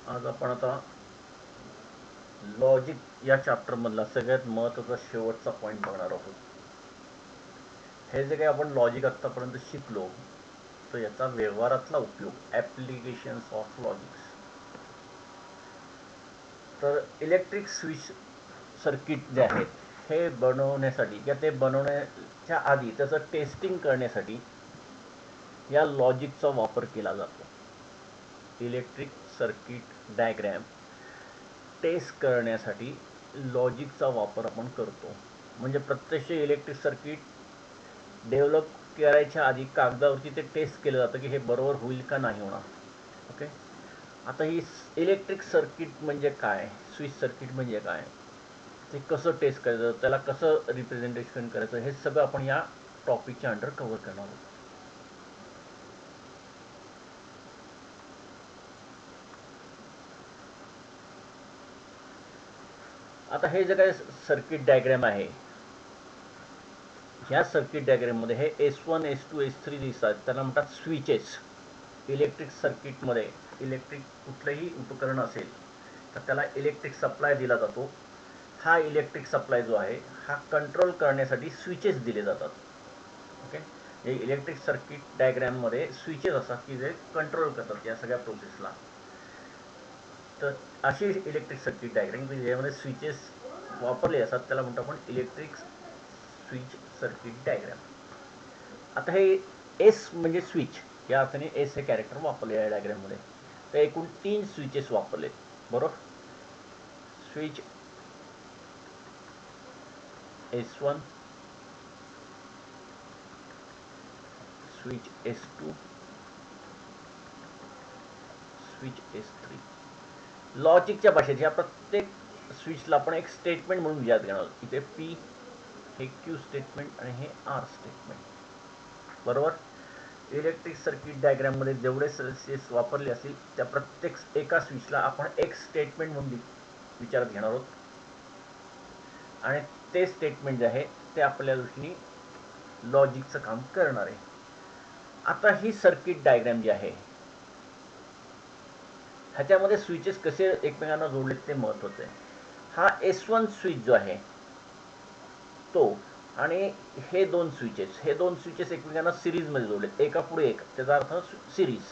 आज आपण आता लॉजिक या चॅप्टर मधला सगळ्यात महत्त्वाचा शेवटचा पॉईंट बघणार आहोत. हे जे काही आपण लॉजिक आतापर्यंत शिकलो तर याचा व्यवहारातला उपयोग, ॲप्लिकेशन्स ऑफ लॉजिक्स. तर इलेक्ट्रिक स्विच सर्किट जे आहेत हे बनवण्यासाठी किंवा ते बनवण्याच्या आधी त्याचं टेस्टिंग करण्यासाठी या लॉजिकचा वापर केला जातो. इलेक्ट्रिक सर्किट डायग्रॅम टेस्ट करण्यासाठी लॉजिकचा वापर आपण करतो. म्हणजे प्रत्यक्ष इलेक्ट्रिक सर्किट डेव्हलप करायच्या आधी कागदावरती ते टेस्ट केलं जातं की हे बरोबर होईल का नाही होणार. ओके, आता ही इलेक्ट्रिक सर्किट म्हणजे काय, स्विच सर्किट म्हणजे काय, ते कसं टेस्ट करायचं, त्याला कसं रिप्रेझेंटेशन करायचं, हे सगळं आपण या टॉपिकच्या अंडर कव्हर करणार आहोत. आता हे जे काही सर्किट डायग्रॅम आहे, ह्या सर्किट डायग्रॅममध्ये हे S1 S2 S3 दिसतात, त्याला म्हणतात स्विचेस. इलेक्ट्रिक सर्किटमध्ये इलेक्ट्रिक कुठलंही उपकरण असेल तर त्याला इलेक्ट्रिक सप्लाय दिला जातो. हा इलेक्ट्रिक सप्लाय जो आहे हा कंट्रोल करण्यासाठी स्विचेस दिले जातात. ओके, हे इलेक्ट्रिक सर्किट डायग्रॅममध्ये स्विचेस असतात की जे कंट्रोल करतात या सगळ्या प्रोसेसला. तर अशी इलेक्ट्रिक सर्किट डायग्रॅम की ज्यामध्ये स्विचेस वापरले असतात त्याला म्हणतो आपण इलेक्ट्रिक स्विच सर्किट डायग्रॅम. आता हे एस म्हणजे स्विच, या अर्थाने एस हे कॅरेक्टर वापरले आहे डायग्रॅममध्ये. तर एकूण 3 स्विचेस वापरले, बरोबर. Switch S1, switch S2, switch S3. लॉजिकच्या भाषेत या प्रत्येक स्विचला आपण एक स्टेटमेंट म्हणून विचारात घेणार आहोत. इथे P हे Q स्टेटमेंट आणि हे R स्टेटमेंट, बरोबर. इलेक्ट्रिक सर्किट डायग्रॅममध्ये जेवढे स्विचेस वापरले असतील त्या प्रत्येक एका स्विचला आपण एक स्टेटमेंट म्हणून विचारात घेणार आहोत आणि ते स्टेटमेंट जे आहे ते आपल्या दृष्टीने लॉजिकचं काम करणार आहे. आता ही सर्किट डायग्रॅम जी आहे ह्याच्यामध्ये स्विचेस कसे एकमेकांना जोडलेत ते महत्त्वाचं आहे. हा S1 स्विच जो आहे तो आणि हे दोन स्विचेस एकमेकांना सिरीजमध्ये जोडलेत, एका पुढे एक, त्याचा अर्थ सिरीज.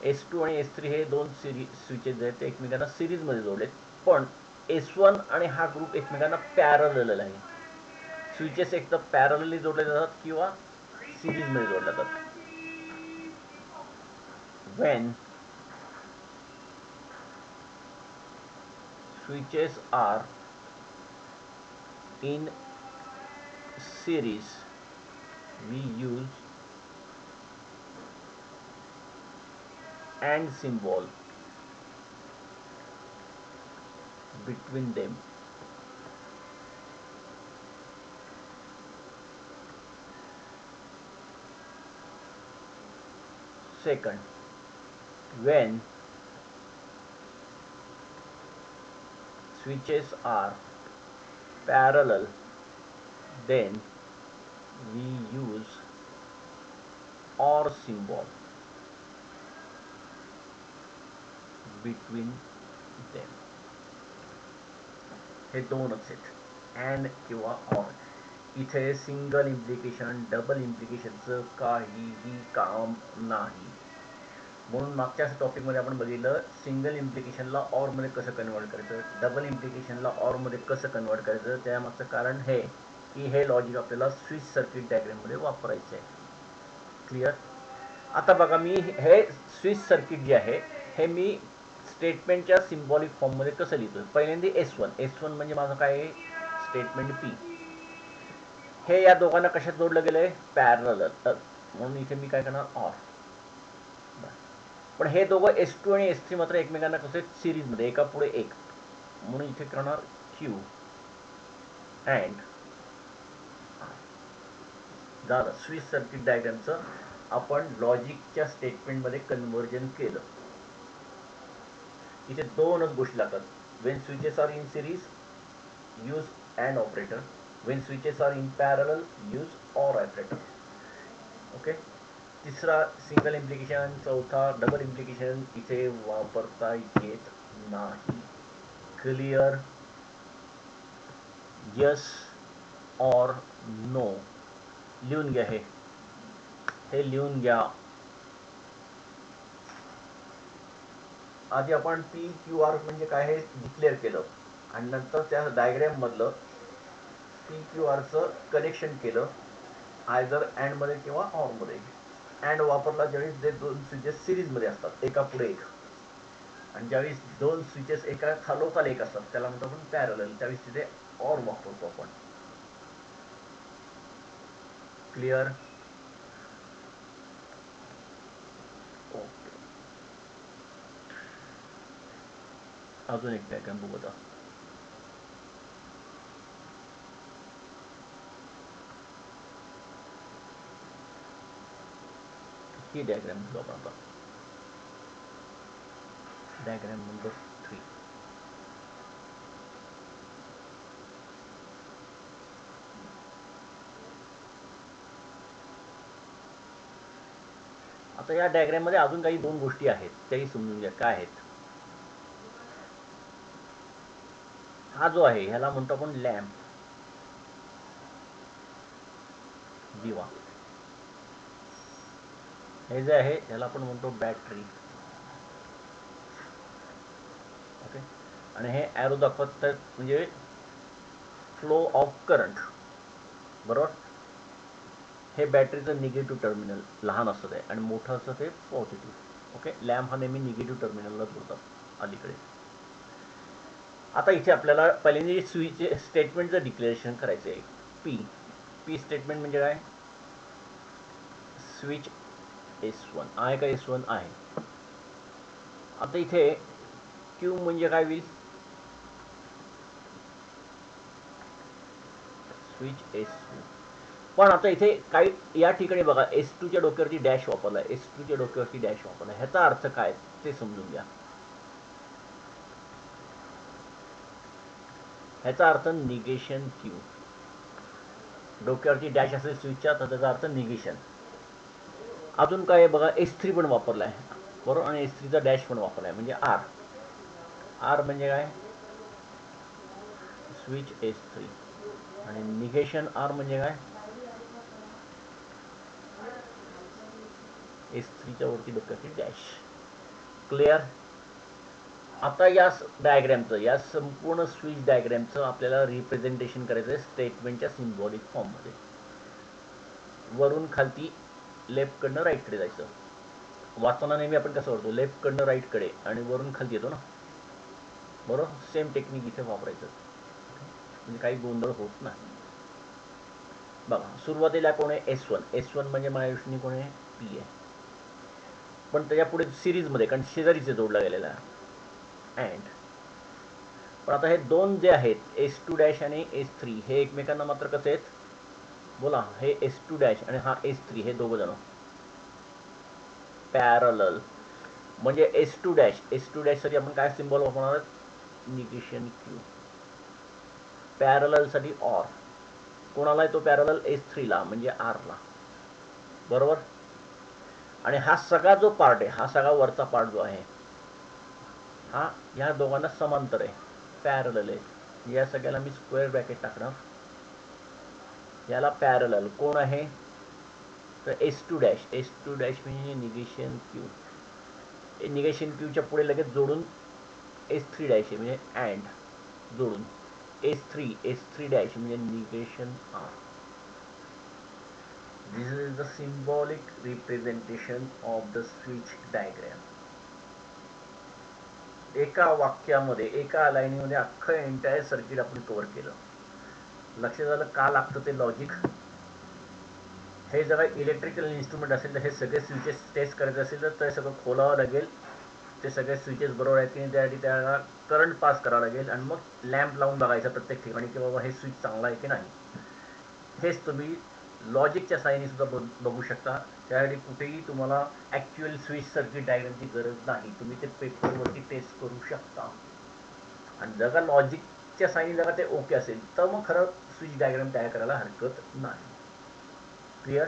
S2 आणि S3 हे दोन स्विचेस आहेत ते एकमेकांना सिरीजमध्ये जोडलेत. पण S1 आणि हा ग्रुप एकमेकांना पॅरलल आहे. स्विचेस एक तर पॅरलली जोडले जातात किंवा सिरीजमध्ये जोडले जातात. when switches are in series we use and symbol between them. Second, when switches are parallel then we use or symbol between them. हे दोनच आहेत, अँड किंवा ऑर. इथे सिंगल इम्प्लिकेशन डबल इम्प्लिकेशनचं काहीही काम नाही. म्हणून मागच्या टॉपिकमध्ये आपण बघितलं सिंगल इम्प्लिकेशनला ऑरमध्ये कसं कन्वर्ट करायचं, डबल इम्प्लिकेशनला ऑरमध्ये कसं कन्वर्ट करायचं. त्यामागचं कारण हे की हे लॉजिक आपल्याला स्विच सर्किट डायग्राममध्ये वापरायचं आहे. क्लिअर. आता बघा मी हे स्विच सर्किट जे आहे हे मी स्टेटमेंटच्या सिम्बॉलिक फॉर्ममध्ये कसं लिहितो. पहिल्यांदा S1 म्हणजे माझं काय आहे, स्टेटमेंट P. हे या दोघांना कशात जोडलं गेलं आहे, पॅरलल, म्हणून इथे मी काय करणार, ऑर. पण हे दोघं S2 आणि S3 मात्र एकमेकांना कसे सिरीजमध्ये, एका पुढे एक, म्हणून इथे करणार Q अँड झालं. स्विच सर्किट डायग्रामचं आपण लॉजिकच्या स्टेटमेंटमध्ये कन्व्हर्जन केलं. इथे दोनच गोष्टी लागतात. Wien switches are in series use and operator, when switches are in parallel use or operator. Okay, तिसरा सिंगल इम्प्लिकेशन, चौथा डबल इम्प्लिकेशन इथे वापरता येत नाही. क्लिअर? यस और नो लिहून घ्या. हे लिहून घ्या. आधी आपण PQR म्हणजे काय हे डिक्लेअर केलं आणि नंतर त्या डायग्राम मधलं PQR चं कनेक्शन केलं, आयदर अँड मध्ये किंवा ऑर मध्ये. अँड वापरला ज्यावेळेस जे दोन स्विचेस सिरीज मध्ये असतात, एका पुढे एक, आणि ज्यावेळेस दोन स्विचेस एका खालोखाल एक असतात त्याला म्हणतो आपण पॅरलल, त्यावेळेस तिथे ऑर वापरतो आपण. क्लिअर? ओके. अजून एक डायग्राम बघू आता. ही डायग्राम बघू आपण आता. Diagram number 3. आता या डायग्राम मध्ये अजून काही दोन गोष्टी आहेत, त्याही समजून घ्या काय आहेत. हा जो आहे ह्याला म्हणतो आपण लॅम्प, दिवा. हे जे आहे ह्याला आपण म्हणतो बॅटरी. ओके. आणि हे ॲरो दाखवतात म्हणजे फ्लो ऑफ करंट, बरोबर. हे बॅटरीचं निगेटिव्ह टर्मिनल लहान असतं ते, आणि मोठं असतं ते पॉझिटिव्ह. ओके. लॅम्प हा नेहमी निगेटिव्ह टर्मिनलला जोडतात अलीकडे. आता इथे आपल्याला पहिल्यांदा स्विच स्टेटमेंटचं डिक्लेरेशन करायचं आहे. पी स्टेटमेंट म्हणजे काय? स्विच S1 आहे का? S1 आहे. आता इथे क्यू म्हणजे काय होईल? Switch S2. पण आता इथे काही या ठिकाणी बघा S2 च्या डोक्यावरती डॅश वापरला, S2 च्या डोक्यावरती डॅश वापरला. ह्याचा अर्थ काय ते समजून घ्या. ह्याचा अर्थ निगेशन क्यू. डोक्यावरती डॅश असेल स्विचच्या तर त्याचा अर्थ निगेशन. अजून काय बघा, S3 पण वापरलाय, बरोबर, आणि S3 चा डॅश पण वापरलाय म्हणजे आर. आर म्हणजे काय? Switch S3. आणि निगेशन आर म्हणजे काय? S3 च्या वरती डोक्यावरती डॅश. क्लिअर? आता या डायग्रॅमचं, या संपूर्ण स्विच डायग्रॅमचं आपल्याला रिप्रेझेंटेशन करायचं आहे स्टेटमेंटच्या सिम्बॉलिक फॉर्ममध्ये. वरून खालती लेफ्ट कडनं राईट कडे जायचं. वाचताना नेहमी आपण कसं करतो, लेफ्ट कडनं राईट कडे आणि वरून खालती येतो ना, बरोबर. सेम टेक्निक इथे वापरायचं म्हणजे काही गोंधळ होत नाही. बघा सुरुवातीला कोण आहे? S1 म्हणजे माझ्या कोण आहे? P आहे. पण त्याच्या पुढे सिरीजमध्ये, कारण शेजारीचे जोडला गेलेला आहे अँड. पण आता हे दोन जे आहेत S2 डॅश आणि S3 हे एकमेकांना मात्र कसे आहेत? बोला. हे S2 डॅश आणि हा S3 हे दोघं जण पॅरलल. म्हणजे S2 डॅश साठी आपण काय सिम्बॉल वापरणार आहोत? Negation Q. पॅरलल साठी ऑर. कोणाला आहे तो पॅरलल? S3 ला म्हणजे आर ला, बरोबर. आणि हा सगळा जो पार्ट आहे, हा सगळा वरचा पार्ट जो आहे हा या दोघांना समांतर आहे, पॅरलल आहे. या सगळ्याला मी स्क्वेअर ब्रॅकेट टाकणार. याला पॅरलल कोण आहे? तर S2 डॅश म्हणजे निगेशन क्यू. निगेशन क्यूच्या पुढे लगेच जोडून S3 डॅश आहे म्हणजे अँड जोडून S3 डॅश म्हणजे negation R. This is the symbolic representation of the switch diagram. एका वाक्यामध्ये, एका लाईनीमध्ये अख्खं एंटायर सर्किट आपण कव्हर केलं. लक्षात आलं का लागतं ते लॉजिक? हे जर इलेक्ट्रिकल इन्स्ट्रुमेंट असेल तर हे सगळे स्विचेस टेस्ट करायचे असेल तर ते सगळं खोलावं लागेल. ते सगळे स्विचेस बरोबर आहेत की नाही त्यासाठी त्याला करंट पास करावं लागेल आणि मग लॅम्प लावून बघायचं प्रत्येक ठिकाणी की बाबा हे स्विच चांगला आहे की नाही. हेच तुम्ही लॉजिकच्या साहाय्याने सुद्धा बघू शकता. त्यासाठी कुठेही तुम्हाला ॲक्च्युअल स्विच सर्किट डायग्रामची गरज नाही, तुम्ही ते पेपरवरती टेस्ट करू शकता. आणि जर का लॉजिकच्या साहाय्याने जर ते ओके असेल तर मग खरं स्विच डायग्राम तयार करायला हरकत नाही. क्लिअर?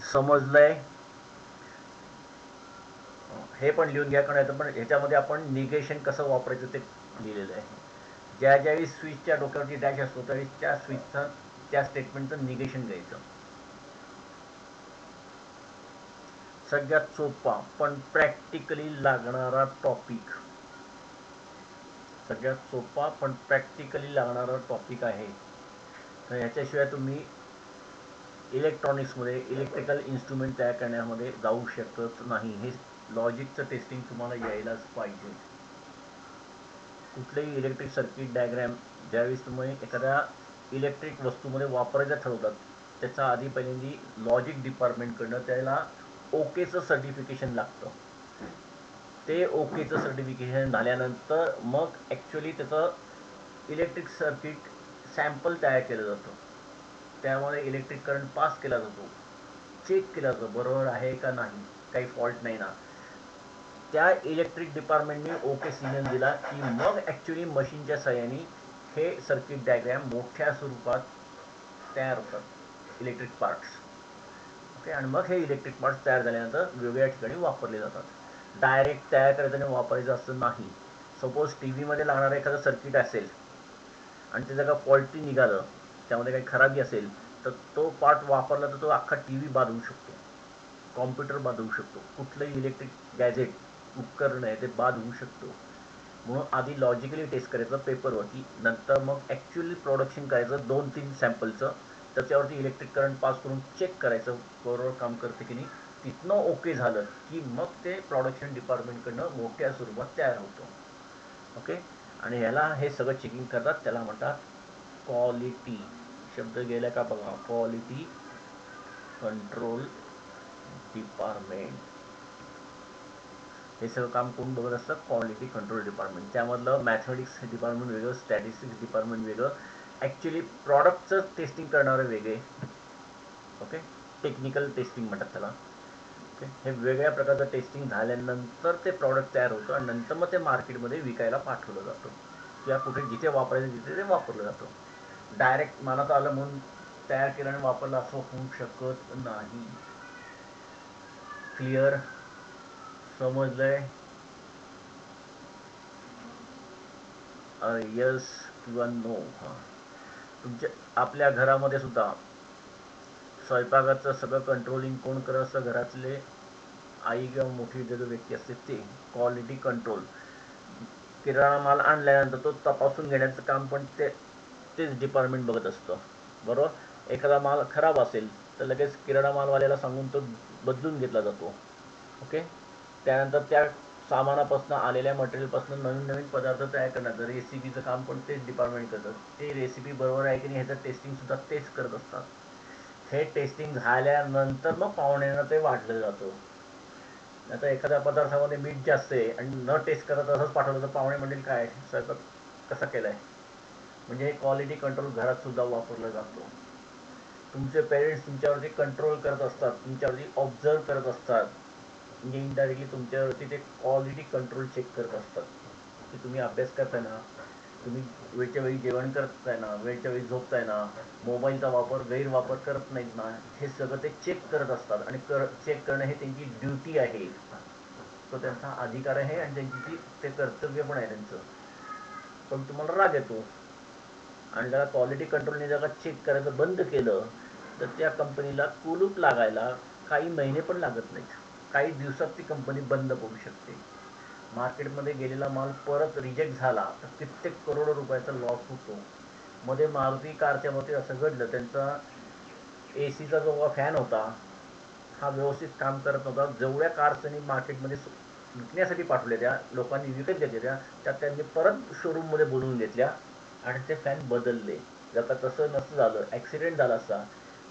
समजलंय? हे पण लिहून घ्या, कारण पण ह्याच्यामध्ये आपण निगेशन कसं वापरायचं ते लिहिलेलं आहे. ज्या ज्यावेळी स्विचच्या डोक्यावरती डॅश असतो त्यावेळी त्या स्विचचं त्या स्टेटमेंटचं निगेशन घ्यायचं. सगळ्यात सोपा पण प्रॅक्टिकली लागणारा टॉपिक, सगळ्यात सोपा पण प्रॅक्टिकली लागणारा टॉपिक आहे. तर ह्याच्याशिवाय तुम्ही इलेक्ट्रॉनिक्समध्ये इलेक्ट्रिकल इन्स्ट्रुमेंट तयार करण्यामध्ये जाऊ शकत नाही. हे लॉजिकचं टेस्टिंग तुम्हाला यायलाच पाहिजे. कुठलेही इलेक्ट्रिक सर्किट डायग्रॅम ज्यावेळेस तुम्ही एखाद्या इलेक्ट्रिक वस्तूमध्ये वापरायचं ठरवतात त्याचा आधी पहिल्यांदी लॉजिक डिपार्टमेंटकडनं त्याला ओकेचं सर्टिफिकेशन लागतं. ते ओकेचं सर्टिफिकेशन झाल्यानंतर मग ॲक्च्युली त्याचं इलेक्ट्रिक सर्किट सॅम्पल तयार केलं जातं. त्यामध्ये इलेक्ट्रिक करंट पास केला जातो, चेक केला जातो बरोबर आहे का नाही, काही फॉल्ट नाही ना. त्या इलेक्ट्रिक डिपार्टमेंटने ओके सिग्नल दिला की मग ॲक्च्युली मशीनच्या सहाय्याने हे सर्किट डायग्रॅम मोठ्या स्वरूपात तयार होतात, इलेक्ट्रिक पार्ट्स. ओके, आणि मग हे इलेक्ट्रिक पार्ट्स तयार झाल्यानंतर वेगवेगळ्या ठिकाणी वापरले जातात. डायरेक्ट तयार करायचं आणि वापरायचं असं नाही. सपोज टी व्हीमध्ये लागणारं एखादं सर्किट असेल आणि त्याचं का फॉल्टी निघालं, त्यामध्ये काही खराबी असेल तर तो पार्ट वापरला तर तो अख्खा टी व्ही बाद होऊ शकतो, कॉम्प्युटर बाद होऊ शकतो, कुठलंही इलेक्ट्रिक गॅजेट उपकरण आहे ते बाद होऊ शकतो. म्हणून आधी लॉजिकली टेस्ट करायचं पेपरवरती, नंतर मग ॲक्च्युअली प्रोडक्शन करायचं 2-3 सॅम्पलचं, त्याच्यावरती इलेक्ट्रिक करंट पास करून चेक करायचं बरोबर काम करते की नाही. तिथनं ओके झालं की मग ते प्रोडक्शन डिपार्टमेंटकडनं मोठ्या स्वरूपात तयार होतं. ओके, आणि ह्याला हे सगळं चेकिंग करतात, त्याला म्हणतात क्वालिटी. शब्द गेला का बघा, क्वालिटी कंट्रोल डिपार्टमेंट. हे सगळं काम कोण बघत असतं? Quality control department. त्यामधलं मॅथमॅटिक्स डिपार्टमेंट वेगळं, स्टॅटिस्टिक्स डिपार्टमेंट वेगळं, ॲक्च्युली प्रॉडक्टचं टेस्टिंग करणारे वेगळे. ओके, टेक्निकल टेस्टिंग म्हणतात त्याला. ओके, हे वेगळ्या प्रकारचं टेस्टिंग झाल्यानंतर ते प्रॉडक्ट तयार होतं आणि नंतर मग ते मार्केटमध्ये विकायला पाठवलं जातं किंवा कुठे जिथे वापरायचं तिथे ते वापरलं जातं. डायरेक्ट मनात आलं म्हणून तयार केलं आणि वापरलं असं होऊ शकत नाही. क्लिअर? समजलंय? यस किंवा नो? हां, तुमच्या आपल्या घरामध्ये सुद्धा स्वयंपाकाचं सगळं कंट्रोलिंग कोण करत असतं? घरातले आई किंवा मोठी जो व्यक्ती असते ते. Quality control. किराणा माल आणल्यानंतर तो तपासून घेण्याचं काम पण तेच डिपार्टमेंट बघत असतं, बरोबर. एखादा माल खराब असेल तर लगेच किराणा मालवाल्याला सांगून तो बदलून घेतला जातो. ओके, त्यानंतर त्या सामानापासून आलेल्या मटेरियलपासून नवीन नवीन पदार्थ तयार करण्याचं रेसिपीचं काम पण तेच डिपार्टमेंट करतं. ते रेसिपी बरोबर आहे की नाही ह्याचं टेस्टिंगसुद्धा तेच करत असतात. हे टेस्टिंग झाल्यानंतर मग पाहुण्यांना ते वाढलं जातं. आता एखाद्या पदार्थामध्ये मीठ जास्त आहे आणि न टेस्ट करत असंच पाठवलं तर पाहुणे म्हणतील काय स्वयंपाक कसा केला आहे. म्हणजे हे क्वालिटी कंट्रोल घरात सुद्धा वापरलं जातं. तुमचे पेरेंट्स तुमच्यावरती कंट्रोल करत असतात, तुमच्यावरती ऑब्झर्व करत असतात, म्हणजे इनडायरेक्टली तुमच्यावरती ते क्वालिटी कंट्रोल चेक करत असतात की तुम्ही अभ्यास करताय ना, तुम्ही वेळच्या वेळी जेवण करताय ना, वेळच्या वेळी झोपताय ना, मोबाईलचा वापर गैरवापर करत नाहीत ना, हे सगळं ते चेक करत असतात. आणि चेक करणं हे त्यांची ड्युटी आहे, तो त्यांचा अधिकार आहे आणि त्यांची ते कर्तव्य पण आहे त्यांचं. पण तुम्हाला राग येतो आणि जरा क्वालिटी कंट्रोलने जरा चेक करायचं बंद केलं तर त्या कंपनीला कुलूप लागायला काही महिने पण लागत नाहीत. काही दिवसात ती कंपनी बंद पडू शकते. मार्केटमध्ये गेलेला माल परत रिजेक्ट झाला तर कित्येक करोड रुपयाचा लॉस होतो. मध्ये मारुती कारच्या बाबतीत असं घडलं, त्यांचा एसीचा जो फॅन होता हा व्यवस्थित काम करत नव्हता. जेवढ्या कार्स त्यांनी मार्केटमध्ये विकण्यासाठी पाठवल्या त्या लोकांनी विकत घेतल्या त्या त्यांनी परत शोरूममध्ये बोलवून घेतल्या आणि ते फॅन बदलले. जर का तसं नसतं झालं, ॲक्सिडेंट झाला असता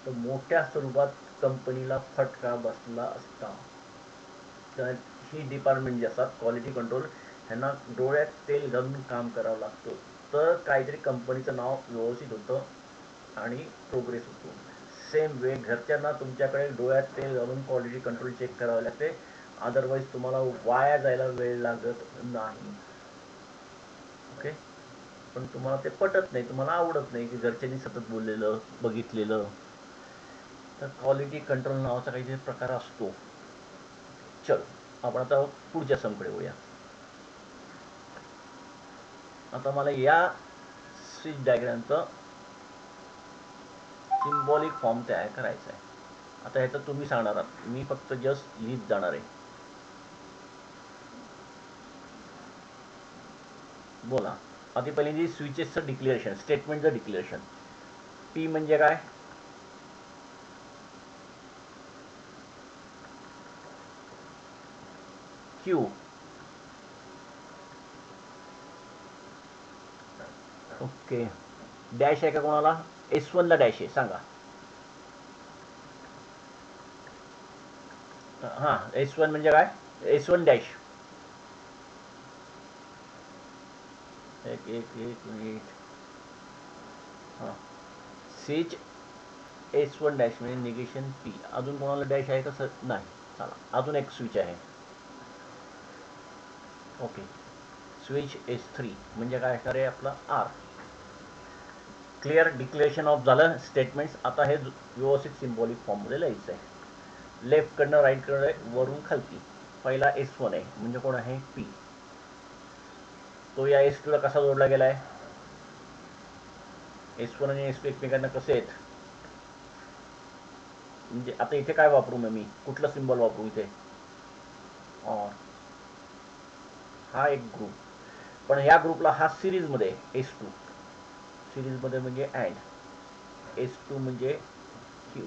तर मोठ्या स्वरूपात कंपनीला फटका बसला असता. तर ही डिपार्टमेंट जी असतात क्वालिटी कंट्रोल, ह्यांना डोळ्यात तेल घालून काम करावं लागतं तर काहीतरी कंपनीचं नाव व्यवस्थित होतं आणि प्रोग्रेस होतो. सेम वे घरच्यांना तुमच्याकडे डोळ्यात तेल घालून क्वालिटी कंट्रोल चेक करावं लागते, अदरवाईज तुम्हाला वाया जायला वेळ लागत नाही. ओके, पण तुम्हाला ते पटत नाही, तुम्हाला आवडत नाही की घरच्यांनी सतत बोललेलं बघितलेलं. तर क्वालिटी कंट्रोल नावाचा काहीतरी प्रकार असतो. चल आपण आता पुढच्या समकडे होऊया. आता मला या स्विच डायग्रामचा सिम्बॉलिक फॉर्म तयार करायचा आहे. आता ह्याचं तुम्ही सांगणार आहात, मी फक्त जस्ट लिहित जाणार आहे. बोला. आधी पहिल्यांदा स्विचेसचं डिक्लेरेशन, स्टेटमेंटचं डिक्लेरेशन. पी म्हणजे काय? क्यू. ओके. डॅश आहे का कोणाला? S1 ला डॅश आहे, सांगा. हां, S1 म्हणजे काय? S1 dash. एक मिनिट. हां, स्विच S1 डॅश म्हणजे निगेशन P. अजून कोणाला डॅश आहे का सर? नाही. चला, अजून एक स्विच आहे. ओके. स्विच S3 म्हणजे काय असणार आहे आपला R. क्लिअर. डिक्लेरेशन ऑफ झालं स्टेटमेंट्स. आता हे व्यवस्थित सिम्बॉलिक फॉर्ममध्ये लिहायचं आहे. लेफ्टकडनं राईटकडे, वरून खालती. पहिला S1 आहे म्हणजे कोण आहे? P. तो या S2 ला कसा जोडला गेला आहे? S1 आणि S2 एकमेकांना कसे आहेत? म्हणजे आता इथे काय वापरू मी? कुठला सिम्बॉल वापरू इथे? और. हा एक ग्रुप, पण ह्या ग्रुपला हा सिरीजमध्ये S2. सिरीजमध्ये म्हणजे अँड. S2 म्हणजे Q.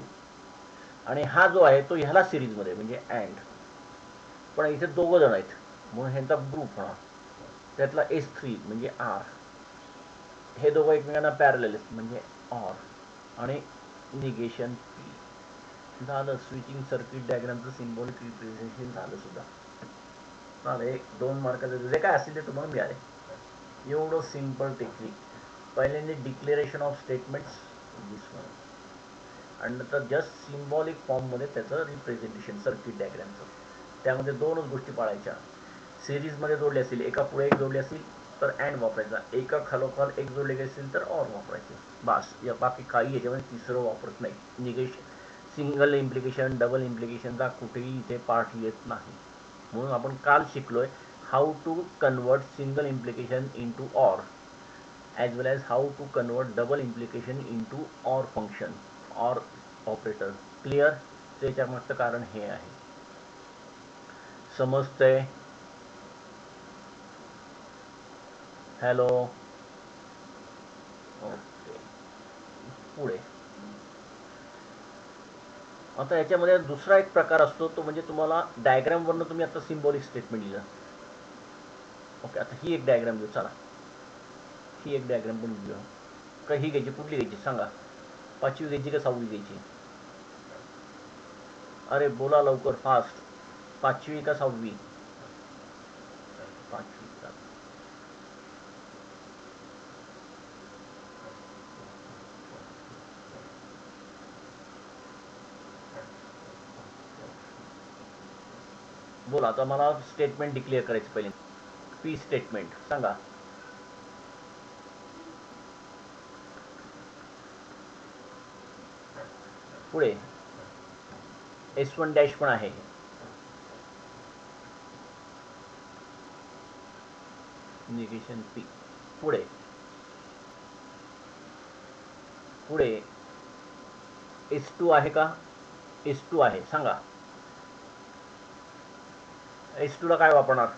आणि हा जो आहे तो ह्याला सिरीजमध्ये म्हणजे अँड. पण इथे दोघं जण आहेत म्हणून ह्यांचा ग्रुप होणार. त्यातला S3 म्हणजे R. हे दोघं एकमेकांना पॅरलल आहेत म्हणजे ऑर. आणि निगेशन P. झालं. स्विचिंग सर्किट डायग्रामचं सिम्बॉलिक रिप्रेझेंटेशन झालं सुद्धा. झालं. 1-2 मार्काचं जे काय असेल ते तुम्हाला मिळाले. एवढं सिम्पल टेक्निक. पहिल्यांदा declaration of statements this one, आणि नंतर जस्ट सिम्बॉलिक फॉर्ममध्ये त्याचं रिप्रेझेंटेशन सर्किट डायग्रामचं. त्यामध्ये दोनच गोष्टी पाळायच्या. सिरीजमध्ये जोडले असतील, एका पुढे एक जोडले असतील तर अँड वापरायचा, एका खालोखाल एक जोडले गेले असतील तर ऑर वापरायचे. बास. या बाकी काही याच्यामध्ये तिसरं वापरत नाही. निगेशन, सिंगल इम्प्लिकेशन, डबल इम्प्लिकेशनचा कुठेही इथे पार्ट येत नाही. म्हणून आपण काल शिकलोय how to convert single implication into or, as well as how to convert double implication into OR function, OR operator. Clear. त्याच्या मागचं कारण हे आहे. समजतंय? हॅलो. ओके. पुढे आता याच्यामध्ये दुसरा एक प्रकार असतो, तो म्हणजे तुम्हाला डायग्रामवरनं तुम्ही आता सिम्बॉलिक स्टेटमेंट लिहिलं. ओके. आता ही एक डायग्राम घेऊ. चला, ही एक डायग्राम पण घेऊ. का ही घ्यायची? कुठली घ्यायची सांगा? 5वी घ्यायची का 6वी घ्यायची? अरे बोला लवकर, फास्ट. 5वी का 6वी? 5वी. बोला. आता मला स्टेटमेंट डिक्लेअर करायचं पहिले. पी स्टेटमेंट सांगा. पुढे S1 डॅश पण आहे. Negation P. पुढे S2 आहे का? S2 आहे, सांगा. S2 ला काय वापरणार?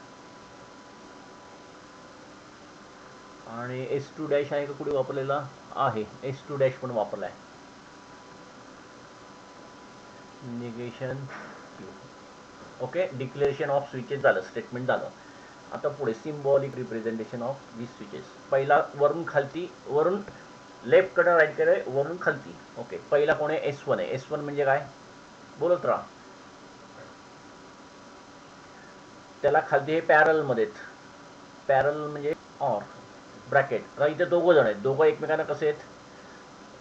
आणि S2 डॅश आहे का कुठे वापरलेला आहे? S2 डॅश पण वापरलाय. Negation Q. Okay. Declaration of switches झालं, स्टेटमेंट झालं. आता पुढे symbolic representation of this switches. पहिला वरून खालती, वरून लेफ्ट कडे राईट कडे, वरून खालती. ओके. पहिला कोण आहे? S1 आहे. S1 म्हणजे काय? बोलत राहा. त्याला खालती हे पॅरल मध्ये, पॅरल म्हणजे ऑर ब्रॅकेट. आता इथे दोघं जण आहेत, दोघं एकमेकांना कसे आहेत?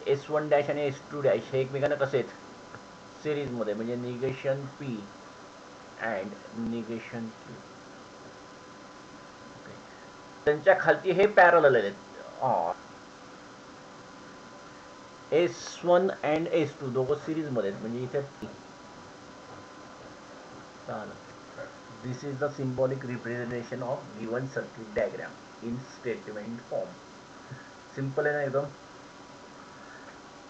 S1 डॅश आणि S2 डॅश हे एकमेकांना कसे आहेत? सिरीजमध्ये म्हणजे negation P and negation Q. त्यांच्या खालती हे पॅरलल आहेत ऑर. S1 अँड S2 दोघं सिरीजमध्ये आहेत, म्हणजे इथे this is the symbolic representation of given circuit diagram in statement form. Simple आहे ना एकदम.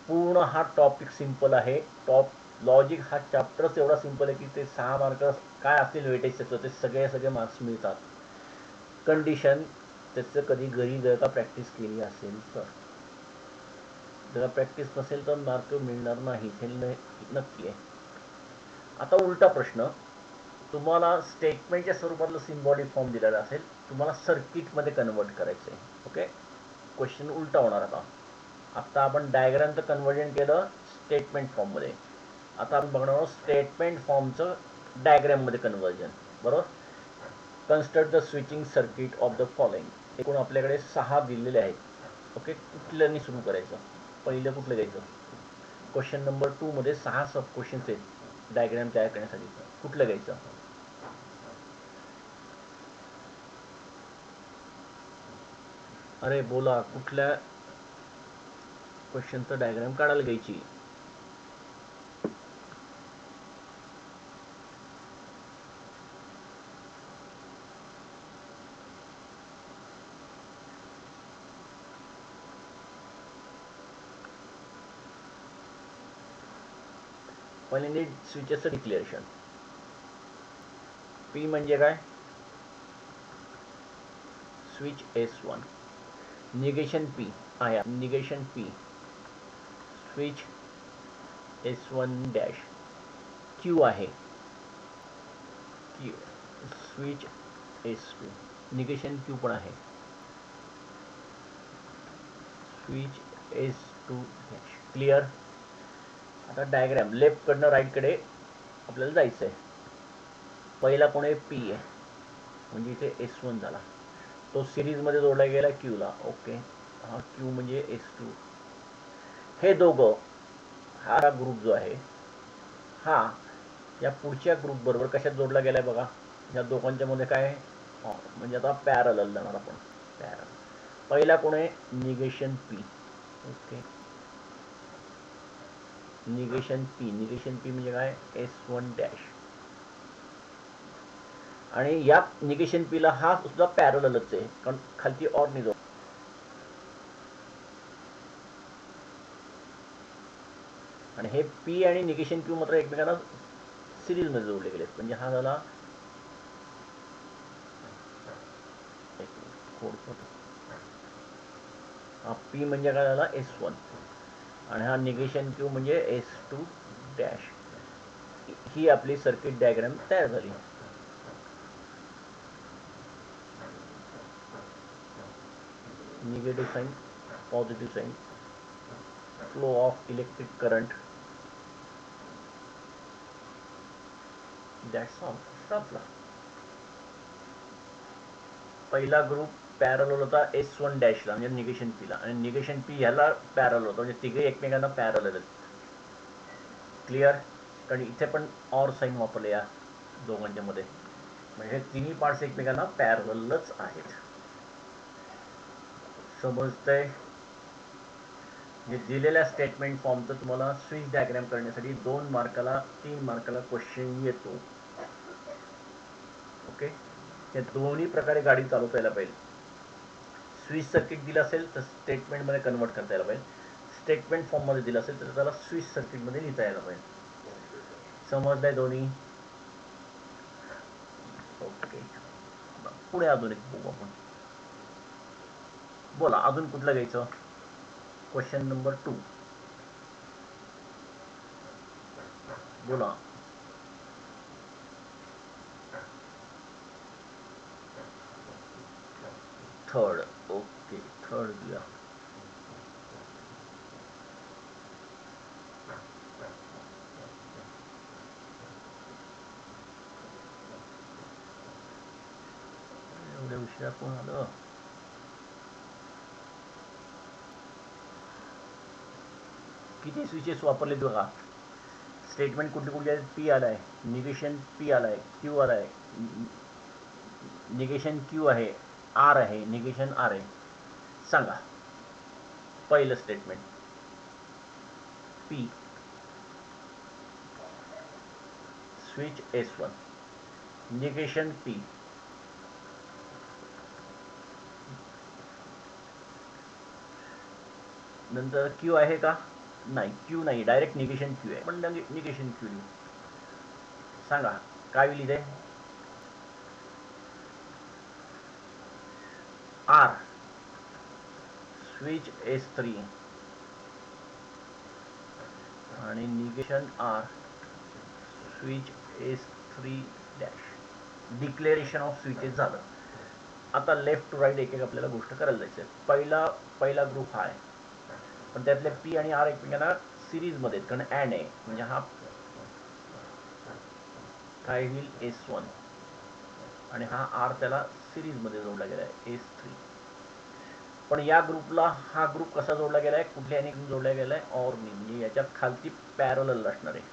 पूर्ण हा टॉपिक सिंपल आहे. लॉजिक हा चॅप्टरच एवढा सिंपल आहे की ते 6 मार्क काय असतील वेटेज त्याचं ते सगळे मार्क्स मिळतात. कंडिशन त्याचं कधी घरी जर का प्रॅक्टिस केली असेल तर. जर प्रॅक्टिस नसेल तर मार्क मिळणार नाही, हे नक्की आहे. आता उलटा प्रश्न, तुम्हाला स्टेटमेंटच्या स्वरूपातलं सिम्बॉलिक फॉर्म दिलेला असेल, तुम्हाला सर्किटमध्ये कन्वर्ट करायचं आहे. ओके, क्वेश्चन उलटा होणार. आता आपण डायग्रामचं कन्वर्जन केलं स्टेटमेंट फॉर्ममध्ये. आता आपण बघणार आहोत स्टेटमेंट फॉर्मचं डायग्राममध्ये कन्वर्जन. बरोबर. Construct the switching circuit of the following. एकूण आपल्याकडे 6 दिलेले आहेत. ओके, कुठल्यानी सुरू करायचं, पहिलं कुठलं घ्यायचं. क्वेश्चन नंबर 2 मध्ये 6 सब क्वेश्चन्स आहेत डायग्राम तयार करण्यासाठी. कुठलं घ्यायचं. अरे बोला, कुठल्या क्वेश्चनचं डायग्राम काढायला घ्यायची. पहिल्यांदा स्विचेसचं डिक्लेरेशन. पी म्हणजे काय, स्विच S1. निगेशन पी आहे, negation P switch S1 dash. Q आहे, Q switch S2. Negation Q पण आहे, स्विच S2 डॅश. क्लिअर. आता डायग्राम लेफ्ट कडनं राईट कडे आपल्याला जायचं आहे. पहिला कोण आहे, पी आहे, म्हणजे इथे S1 झाला, तो सिरीजमध्ये जोडला गेला क्यूला. ओके, हा क्यू म्हणजे S2. हे दोघं, हा ग्रुप जो आहे हा या पुढच्या ग्रुप बरोबर कशात जोडला गेलाय बघा. या दोघांच्या मध्ये काय आहे, म्हणजे आता पॅरलल जाणार आपण. पॅरल. पहिला कोण आहे, negation P. Okay, negation P. Negation P म्हणजे काय, S1 डॅश. आणि या निगेशन पीला हा सुद्धा पॅरलच आहे, कारण खालती ऑर नाही जोड. आणि हे पी आणि निगेशन क्यू मात्र एकमेकांना सिरीजमध्ये जोडले गेले, म्हणजे हा झाला हा पी म्हणजे काय झाला, S1. आणि हा निगेशन क्यू म्हणजे S2 डॅश. ही आपली सर्किट डायग्राम तयार झाली. Negative sign, positive sign, flow of electric current. That's all. संपला. पहिला ग्रुप पॅरलल होता S1 डॅशला, म्हणजे निगेशन पीला, आणि निगेशन पी ह्याला पॅरलल होता, म्हणजे तिघे एकमेकांना पॅरलल आहेत. क्लिअर. कारण इथे पण ऑर साइन वापरले या दोघांच्या मध्ये, म्हणजे तिन्ही पार्ट्स एकमेकांना पॅरललच आहेत. समजतंय. दिलेल्या स्टेटमेंट फॉर्मचं तुम्हाला स्विच डायग्राम करण्यासाठी 2 मार्काला 3 मार्काला क्वेश्चन येतो. ओके, हे दोन्ही प्रकारे गाडी चालवता यायला पाहिजे. स्विच सर्किट दिलं असेल तर स्टेटमेंटमध्ये कन्वर्ट करता यायला पाहिजे. स्टेटमेंट फॉर्ममध्ये दिलं असेल तर त्याला स्विच सर्किटमध्ये लिहिता यायला पाहिजे. समजलंय दोन्ही. ओके, पुढे अजून एक बघू आपण. बोला, अजून कुठलं घ्यायचं. क्वेश्चन नंबर 2 बोला. थर्ड. ओके, थर्ड दिया. एवढ्या उशिरा कोण आलं. किती स्विचेस वापरले बघा. स्टेटमेंट कुठली कुठली आहेत. पी आलाय, निगेशन पी आलाय, क्यू आलाय, निगेशन क्यू आहे, आर आहे, निगेशन आर आहे. सांगा पहिलं statement. P switch S1, negation P, नंतर Q आहे का? नाही, Q नाही, डायरेक्ट निगेशन Q आहे. पण निगेशन Q लिहू. सांगा काय लिहिलंय? R स्विच S3 आणि negation R switch S3 dash. Declaration of switches झालं. आता लेफ्ट टू राईट एक एक आपल्याला गोष्ट करायला जायचं आहे. पहिला ग्रुप हा आहे, पण त्यातले P आणि R एकमेकांना सिरीज मध्ये आहेत, कारण अँड आहे. म्हणजे हा काय होईल S1 आणि हा R त्याला सिरीज मध्ये जोडला गेला आहे S3. पण या ग्रुपला हा ग्रुप कसा जोडला गेला आहे? कुठल्या याने जोडला गेला आहे? ऑर नी. म्हणजे याच्या खालती पॅरलल असणार आहे,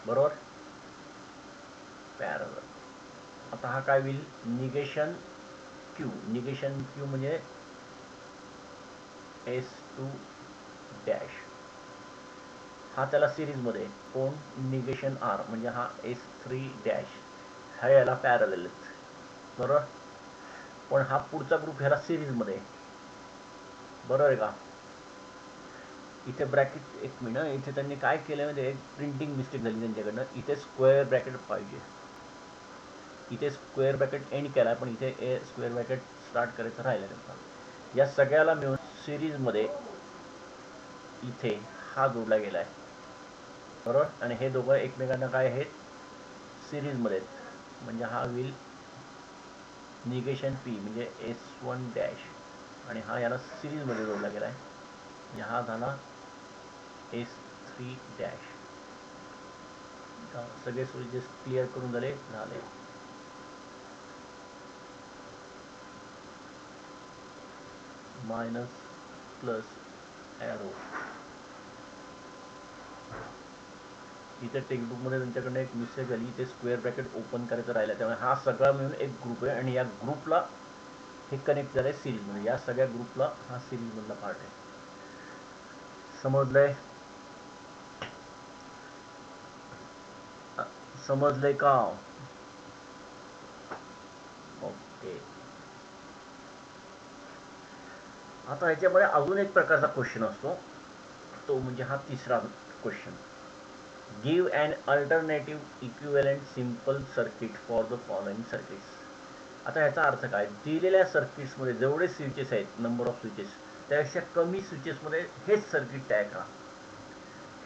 बरोबर? पॅरलल. आता हा काय होईल? Negation Q. निगेशन Q म्हणजे S2 डॅश. हा त्याला सिरीज मध्ये, कोण? निगेशन R म्हणजे हा S3 डॅश. हा याला पॅरलल, बरोबर? पण हा पुढचा ग्रुप ह्याला सिरीज मध्ये, बरोबर आहे का? इथे ब्रॅकेट, एक मिनिट, इथे त्यांनी काय केलं म्हणजे प्रिंटिंग मिस्टेक झाली त्यांच्याकडनं. इथे स्क्वेअर ब्रॅकेट पाहिजे, इथे स्क्वेअर ब्रॅकेट एंड केला, पण इथे स्क्वेअर ब्रॅकेट स्टार्ट करायचं राहिलं त्यांचा. या सगळ्याला मिळून सिरीज मध्ये इथे हा जोडला गेला आहे, बरोबर? आणि हे दोघं एकमेकांना काय आहेत? सिरीज मध्ये आहेत. म्हणजे हा होईल निगेशन P म्हणजे S1 डॅश, आणि हा याला सिरीज मध्ये जोडला गेला आहे. हा झाला S3 डॅश. सगळे स्विचेस क्लिअर करून झाले. Minus plus arrow. इथे टेक्स्टबुकमध्ये त्यांच्याकडनं एक मिस्टेक झाली, इथे स्क्वेअर ब्रॅकेट ओपन करायचं राहिलं, त्यामुळे हा सगळा मिळून एक ग्रुप आहे आणि या ग्रुपला हे कनेक्ट झालंय सिरीजमध्ये. या सगळ्या ग्रुपला हा सिरीजमधला पार्ट आहे. समजलंय? समजलंय का? ओके. आता याच्यामध्ये अजून एक प्रकारचा क्वेश्चन असतो, तो म्हणजे हा तिसरा question. Give an alternative equivalent simple circuit for the following circuits. आता याचा अर्थ काय? दिलेल्या सर्किट्समध्ये जेवढे स्विचेस आहेत, नंबर ऑफ स्विचेस, त्यापेक्षा कमी स्विचेसमध्ये हेच सर्किट तयार करा.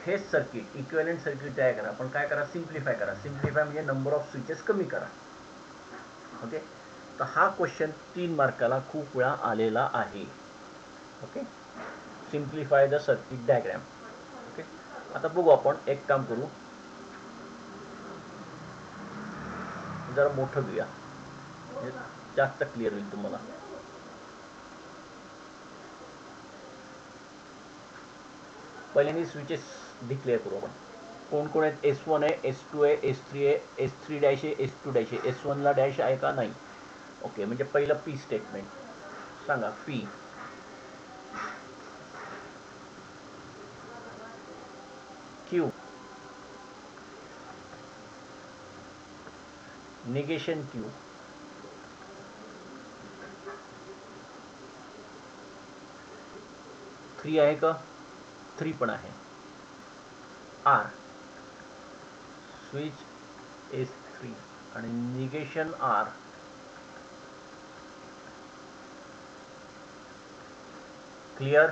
हेच सर्किट इक्विव्हॅलेंट सर्किट तयार करा, पण काय करा? सिम्प्लिफाय करा. सिम्प्लिफाय म्हणजे नंबर ऑफ स्विचेस कमी करा. ओके. तर हा क्वेश्चन 3 मार्काला खूप वेळा आलेला आहे. Okay. Simplify the circuit diagram. Okay. आता बघू आपण, एक काम करू, जरा मोठं घेऊया, जास्त क्लिअर होईल तुम्हाला. पहिल्यांदा स्विचेस डिक्लेअर करू आपण. कोण कोण आहेत? S1 आहे, S2 आहे, S3 आहे, S3 डॅश आहे, S2 डॅश आहे. S1 ला डॅश आहे का? नाही. ओके. म्हणजे पहिलं P स्टेटमेंट सांगा. P Q निगेशन Q, 3 आहे का? 3 पण आहे. R स्विच S3 आणि निगेशन R क्लिअर.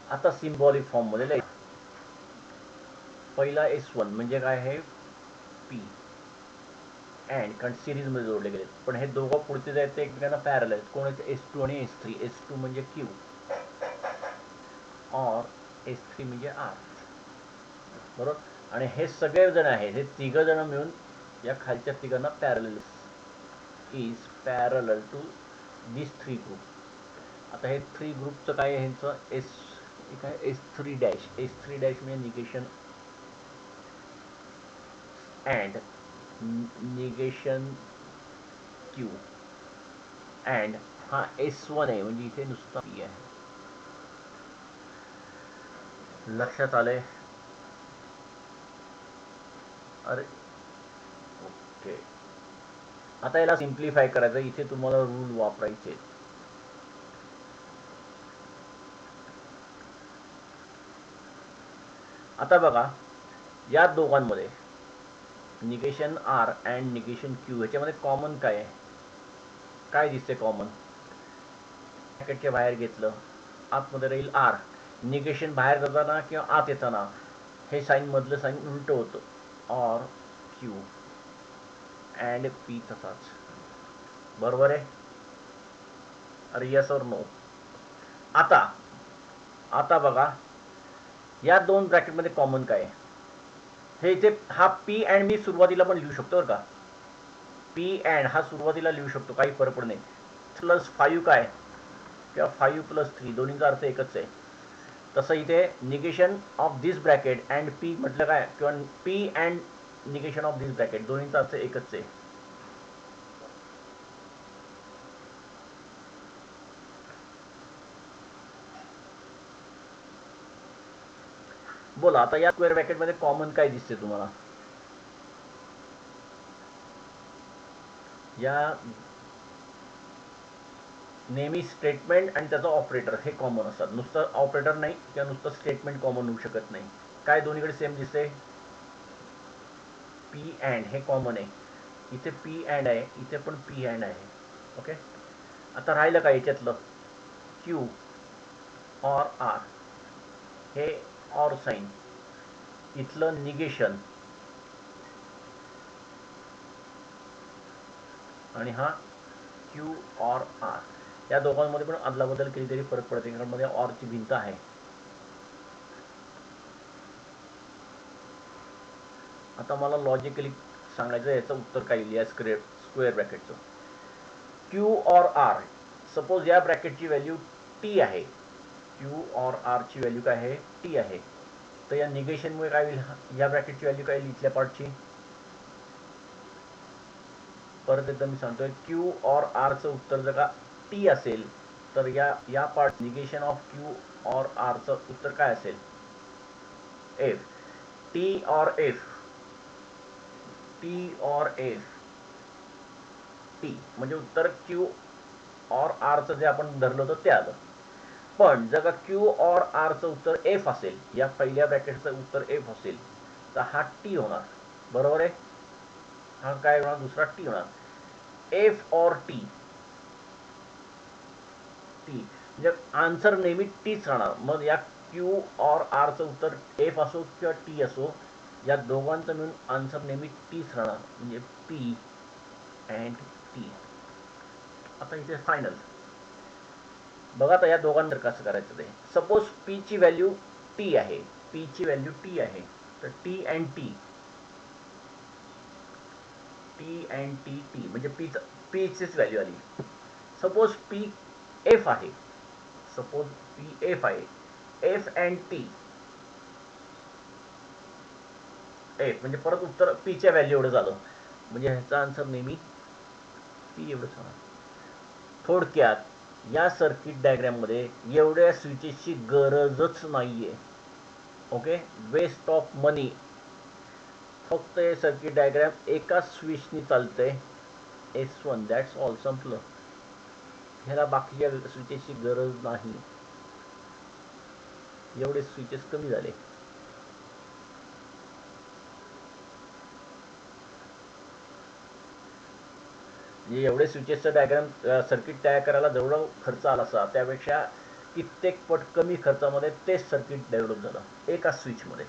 आता सिम्बॉलिक फॉर्म मध्ये लिहायचं. पहिला S1 म्हणजे काय आहे? P अँड, कारण सिरीज मध्ये जोडले गेले, पण हे दोघं पुढचे जे आहेत ते एकमेकांना पॅरल आहेत. कोण आहेत? S2 आणि S3. S2 म्हणजे Q और S3 म्हणजे R, बरोबर? आणि हे सगळे जण आहेत, हे तिघ जण मिळून या खालच्या तिघांना parallel is parallel to this 3 group. आता हे 3 ग्रुपचं काय आहे? ह्यांचं S3 डॅश. S3 डॅश म्हणजे negation and negation Q and हा S1 आहे, म्हणजे इथे नुसता P आहे. लक्षात आले? अरे ओके, आता याला सिम्प्लिफाय करायचं. इथे तुम्हाला रूल वापरायचे. आता बघा, या दोघांमध्ये negation R and negation Q ह्याच्यामध्ये कॉमन काय आहे? काय दिसते कॉमन? ब्रॅकेटच्या बाहेर घेतलं, आतमध्ये राहील आर. निगेशन बाहेर जाताना किंवा आत येताना हे साईन मधलं साईन उलट होतं, ऑर क्यू अँड पी तसाच. बरोबर आहे? अरे यस और नो? आता बघा, या दोन ब्रॅकेटमध्ये कॉमन काय आहे? हे इथे हा पी अँड मी सुरुवातीला पण लिहू शकतो बरं का. पी अँड हा सुरुवातीला लिहू शकतो, काही फरक पडत नाही. +5 काय किंवा 5 + 3 दोन्हीचा अर्थ एकच आहे. तसं इथे negation of this bracket and P म्हटलं काय, किंवा P and negation of this bracket दोन्हीचा अर्थ एकच आहे. बोला आता, या स्क्वेअर ब्रॅकेटमध्ये कॉमन काय दिसते तुम्हाला? या नेहमी स्टेटमेंट आणि त्याचा ऑपरेटर हे कॉमन असतात. नुसतं ऑपरेटर नाही किंवा नुसतं स्टेटमेंट कॉमन होऊ शकत नाही. काय दोन्हीकडे सेम दिसते? पी अँड हे कॉमन आहे. इथे पी अँड आहे, इथे पण पी अँड आहे. ओके, आता राहिलं काय याच्यातलं? क्यू ऑर आर, हे ऑर साईन, इथलं निगेशन आणि हा क्यू ऑर आर. या दोघांमध्ये पण अदलाबदल केली तरी फरक पडते, कारण मध्ये ऑरची भिंत आहे. आता मला लॉजिकली सांगायचं याचं उत्तर काय येईल या स्क्वेअर ब्रॅकेटचं. क्यू ऑर आर, सपोज या ब्रॅकेटची व्हॅल्यू टी आहे. क्यू ऑर आरची व्हॅल्यू काय आहे? टी आहे. तर या निगेशनमुळे काय होईल? या ब्रॅकेटची व्हॅल्यू काय येईल इथल्या पार्टची? परत एकदा मी सांगतोय, क्यू ऑर आरचं उत्तर जर का टी असेल तर या part negation of Q or आरचं उत्तर काय असेल? F. T or F, T or F, T म्हणजे उत्तर क्यू ऑर आरचं जे आपण धरलं होतं ते आलं. पण जर का क्यू ऑर आरचं उत्तर एफ असेल, या पहिल्या ब्रॅकेटचं उत्तर एफ असेल, तर हा टी होणार. बरोबर आहे? हा काय होणार? दुसरा टी होणार. एफ ऑर टी, टी म्हणजे आन्सर नेहमी टीच राहणार. मग या क्यू ऑर आरचं उत्तर एफ असो किंवा टी असो, या दोघांचं मिळून आन्सर नेहमी टीच राहणार, म्हणजे पी अँड टी. आता इथे फायनल बघा, आता या दोघांवर कसं करायचं ते. सपोज पी ची व्हॅल्यू टी आहे, पी ची व्हॅल्यू टी आहे, तर T and T, T and T, T म्हणजे पीचीच व्हॅल्यू आली. सपोज पी एफ आहे, सपोज पी एफ आहे, एफ अँड टी, एफ म्हणजे परत उत्तर पीच्या व्हॅल्यू एवढं झालं, म्हणजे ह्याचा आन्सर नेहमी पी एवढंच होणार. थोडक्यात या सर्किट डायग्राममध्ये एवढ्या स्विचेसची गरजच नाहीये. ओके, वेस्ट ऑफ मनी. फक्त हे सर्किट डायग्राम एका स्विचनी चालतंय, S1, दॅट्स ऑल, संपलं. ह्याला बाकीच्या स्विचेसची गरज नाही. एवढे स्विचेस कमी झाले. म्हणजे एवढे स्विचेसचं डायग्राम सर्किट तयार करायला जेवढा खर्च आला असा, त्यापेक्षा कित्येक पट कमी खर्चामध्ये तेच सर्किट डेव्हलप झालं एका स्विचमध्ये.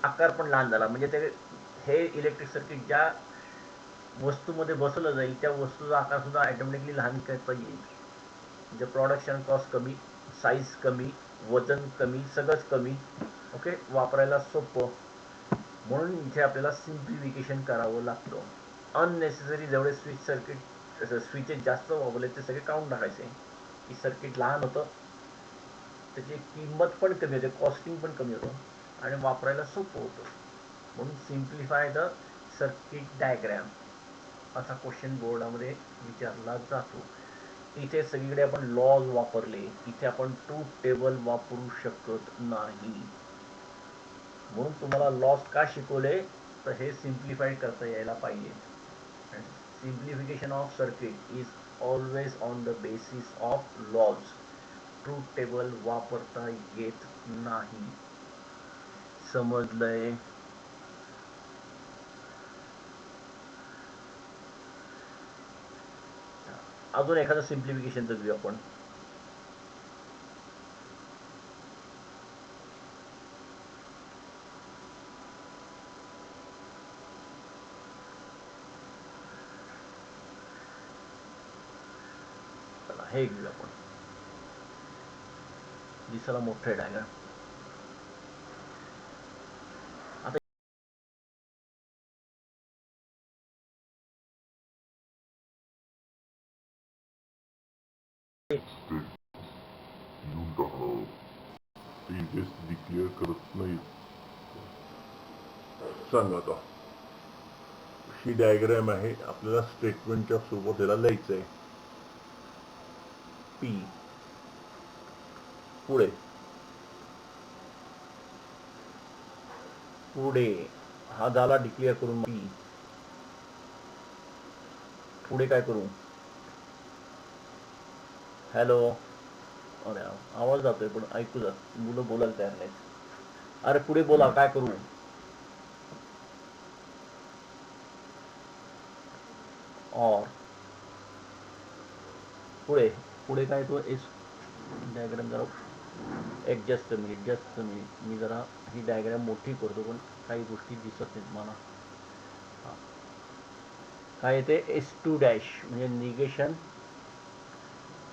आकार पण लहान झाला, म्हणजे ते हे इलेक्ट्रिक सर्किट ज्या वस्तूमध्ये बसवलं जाईल त्या वस्तूचा आकार सुद्धा ऑटोमॅटिकली लहान करता येईल. म्हणजे प्रोडक्शन कॉस्ट कमी, साईज कमी, वजन कमी, सगळंच कमी. ओके, वापरायला सोपं. म्हणून इथे आपल्याला सिम्प्लिफिकेशन करावं लागतं. अननेसेसरी जेवढे स्विचेस जास्त वापरले ते सगळे काढून टाकायचे, की सर्किट लहान होतं, त्याची किंमत पण कमी होते, कॉस्टिंग पण कमी होतं आणि वापरायला सोपं होतं. म्हणून सिम्प्लिफाय द सर्किट डायग्राम असा क्वेश्चन बोर्डामध्ये विचारला जातो. इथे सगळीकडे आपण लॉज वापरले, इथे आपण ट्रूथ टेबल वापरू शकत नाही. म्हणून तुम्हाला लॉस का शिकवले तर हे सिम्प्लिफाईड करता यायला पाहिजे. Simplification of circuit is always on the basis of laws. Truth table वापरता येत नाही. समजलंय? अजून एखादं सिम्प्लिफिकेशनचं घेऊ आपण. चला हे घेऊ आपण. दिसायला मोठं डायग्राम. आता लिहून टाकणार ते इथेच डिक्लेअर करत नाही. सांग आता ही डायग्राम आहे. आपल्याला स्टेटमेंटच्या सोबत याला लिहायचं आहे. पी पुढे पुढे हा झाला डिक्लेअर करून. पी पुढे काय करू? हॅलो. अरे आवाज जातोय पण ऐकू जात. मुलं बोलायला तयार नाहीत. अरे पुढे बोला काय करू? और पुढे पुढे काय तो एस डायग्राम जरा एक जस्ट मिनिट मी जरा ही डायग्राम मोठी करतो पण काही गोष्टी दिसत नाहीत मला. काय येते S2 डॅश म्हणजे निगेशन.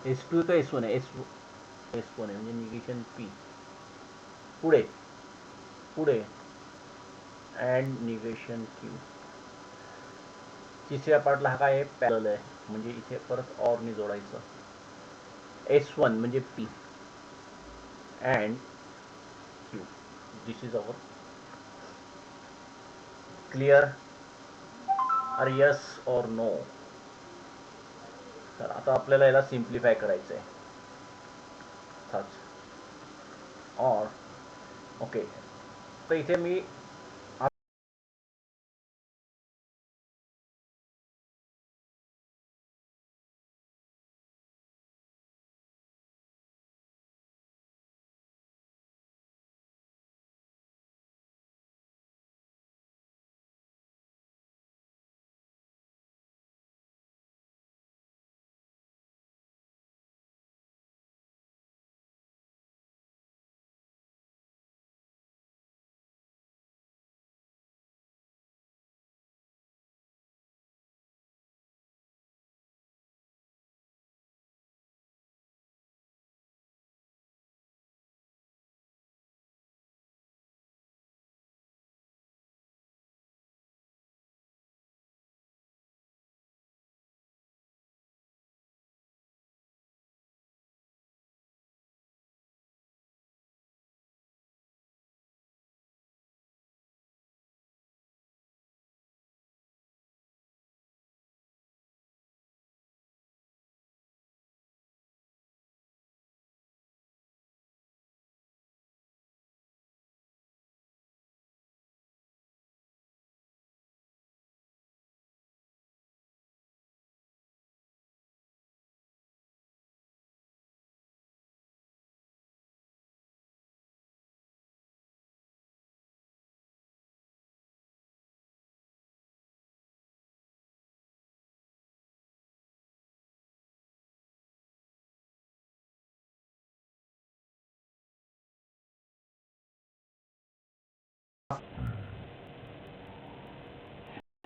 S2 का S1 आहे? S1 आहे म्हणजे निगेशन P. पुढे पुढे अँड निगेशन Q. तिसऱ्या पार्टला हा काय आहे? पॅरल आहे म्हणजे इथे परत ऑरने जोडायचं. S1 म्हणजे P and Q. This is our clear. Are yes or no? तर आता आपल्याला याला सिम्प्लिफाय करायचं आहे. और ओके तर इथे मी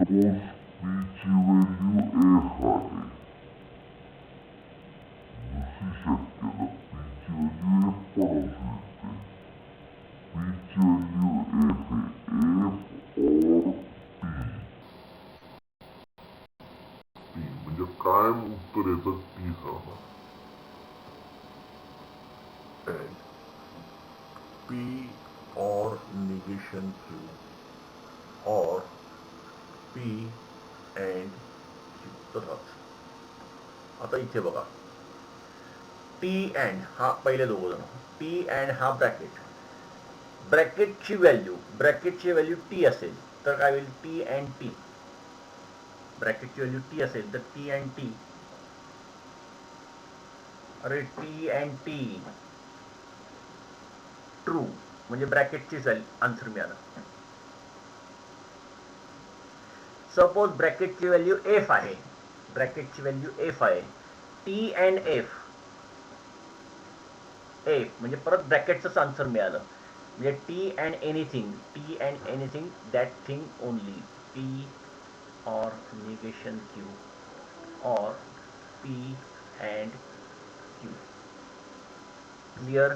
P ची व्हॅल्यू F आहे. दुसरी शक्यता P ची व्हॅल्यू F पण असू शकते. P ची व्हॅल्यू F आहे. F or P म्हणजे कायम उत्तर येतं P सांगा. And P or negation Q or P and Q. तसंच आता इथे बघा T and हा पहिले दोघं जण. T and हा ब्रॅकेट ब्रॅकेटची व्हॅल्यू टी असेल तर काय होईल, टी अँड टी. ब्रॅकेटची व्हॅल्यू टी असेल तर टी अँड टी, अरे टी अँड टी ट्रू, म्हणजे ब्रॅकेटचीच आन्सर मिळाला. सपोज ब्रॅकेटची व्हॅल्यू एफ आहे, टी अँड एफ म्हणजे परत ब्रॅकेटचंच आन्सर मिळालं. म्हणजे T and anything that thing only, P or negation Q or P and Q. Clear.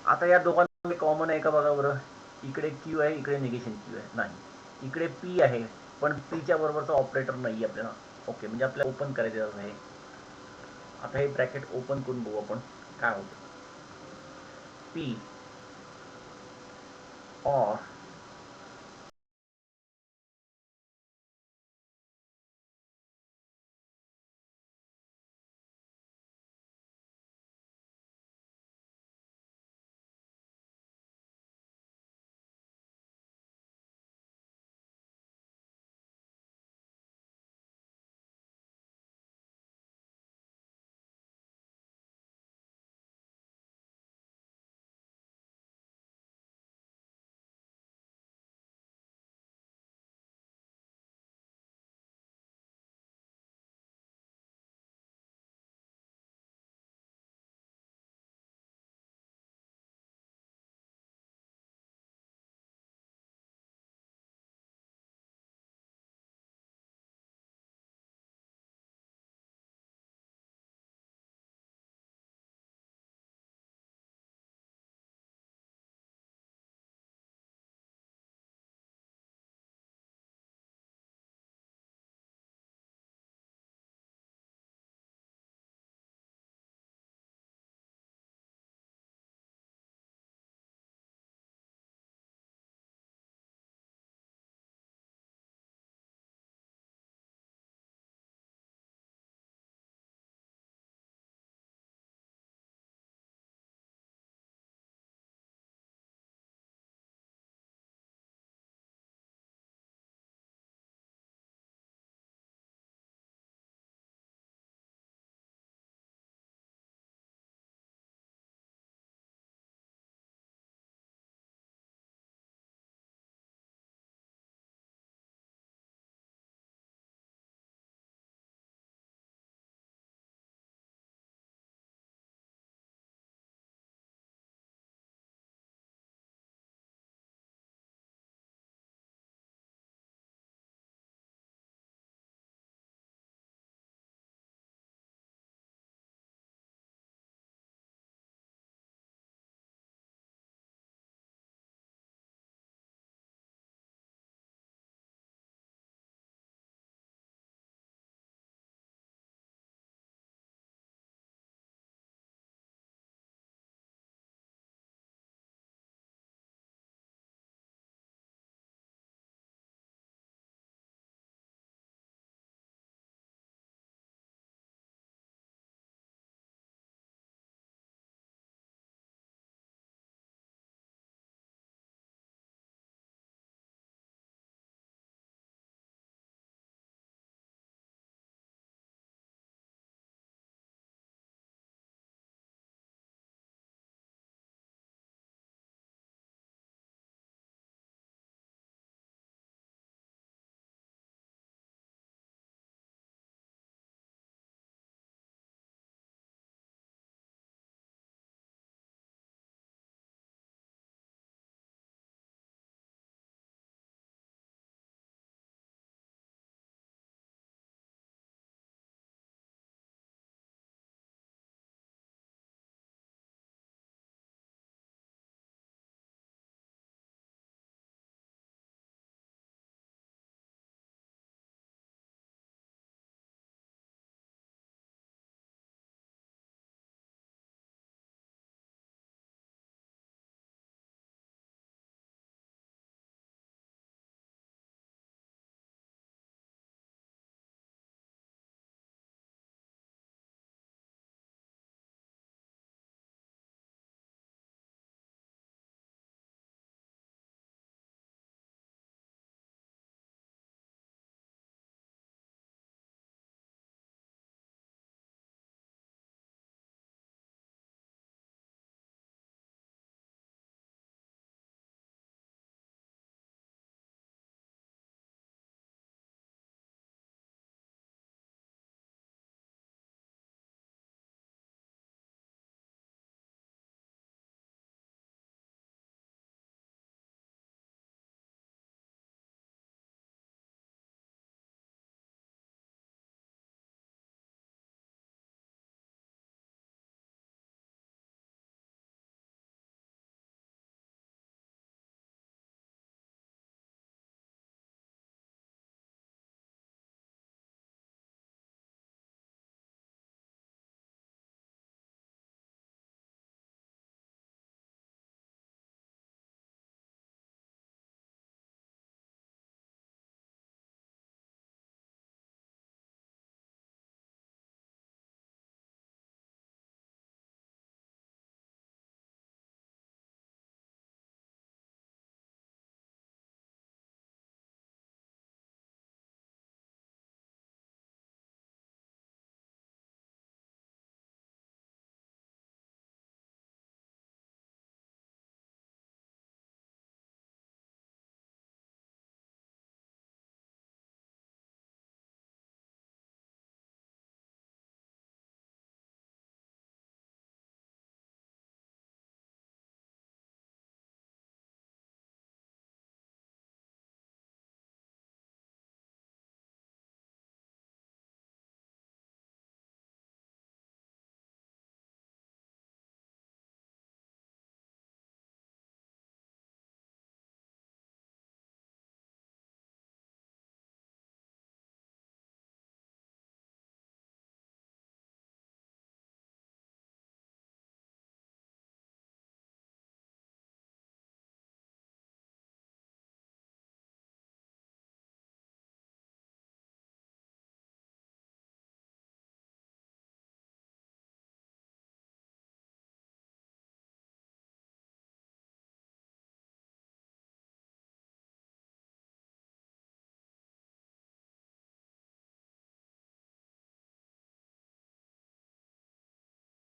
आता या दोघांमध्ये कॉमन आहे का बघा बरं. इकडे क्यू आहे, इकडे निगेशन क्यू आहे, नाही. इकडे पी आहे पण पीच्या बरोबरचा ऑपरेटर नाही आपल्याला. ओके, म्हणजे आपल्याला ओपन करायचं आहे. आता हे ब्रॅकेट ओपन करून बघू आपण काय होतं. पी और